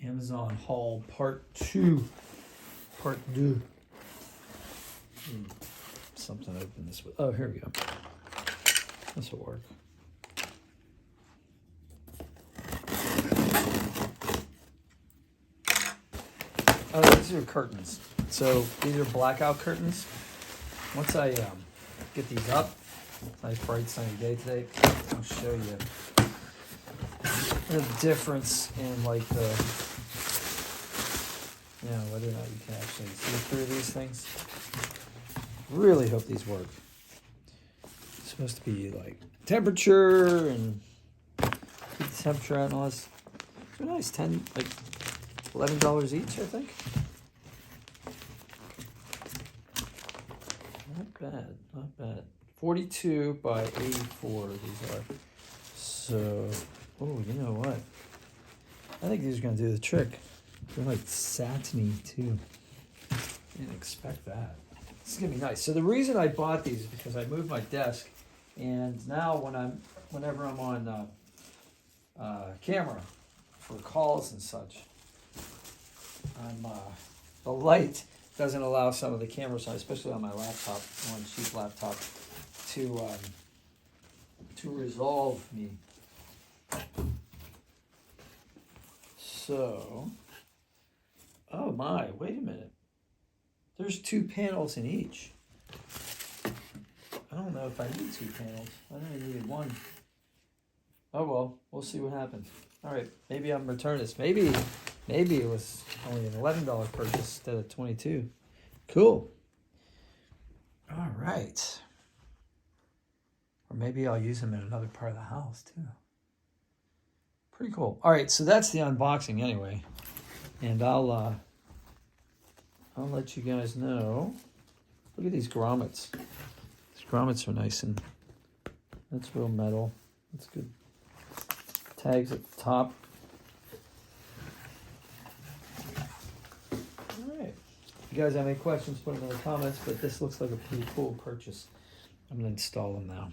Amazon haul part 2. Part 2. Something to open this with. Oh, here we go. This will work. Oh, these are curtains. So these are blackout curtains. Once I get these up, nice bright sunny day today, I'll show you the difference in like the, whether or not you can actually see through these things. Really hope these work. It's supposed to be like temperature and keep the temperature out and all this. They're nice, $11 each, I think. Not bad, not bad. 42 by 84 these are. So, oh, you know what? I think these are gonna do the trick. They're like satiny too. Didn't expect that. This is gonna be nice. So the reason I bought these is because I moved my desk, and now whenever I'm on camera for calls and such, the light doesn't allow some of the camera side, especially on my laptop, one cheap laptop, to resolve me. So, oh my, wait a minute. There's 2 panels in each. I don't know if I need 2 panels. I only needed 1. Oh well, we'll see what happens. All right, maybe I'm returning this. Maybe it was only an $11 purchase instead of 22. Cool. All right. Or maybe I'll use them in another part of the house too. Pretty cool. All right, so that's the unboxing anyway, and I'll let you guys know. Look at these grommets. These grommets are nice, and that's real metal. That's good. Tags at the top. All right. If you guys have any questions, put them in the comments, but this looks like a pretty cool purchase. I'm going to install them now.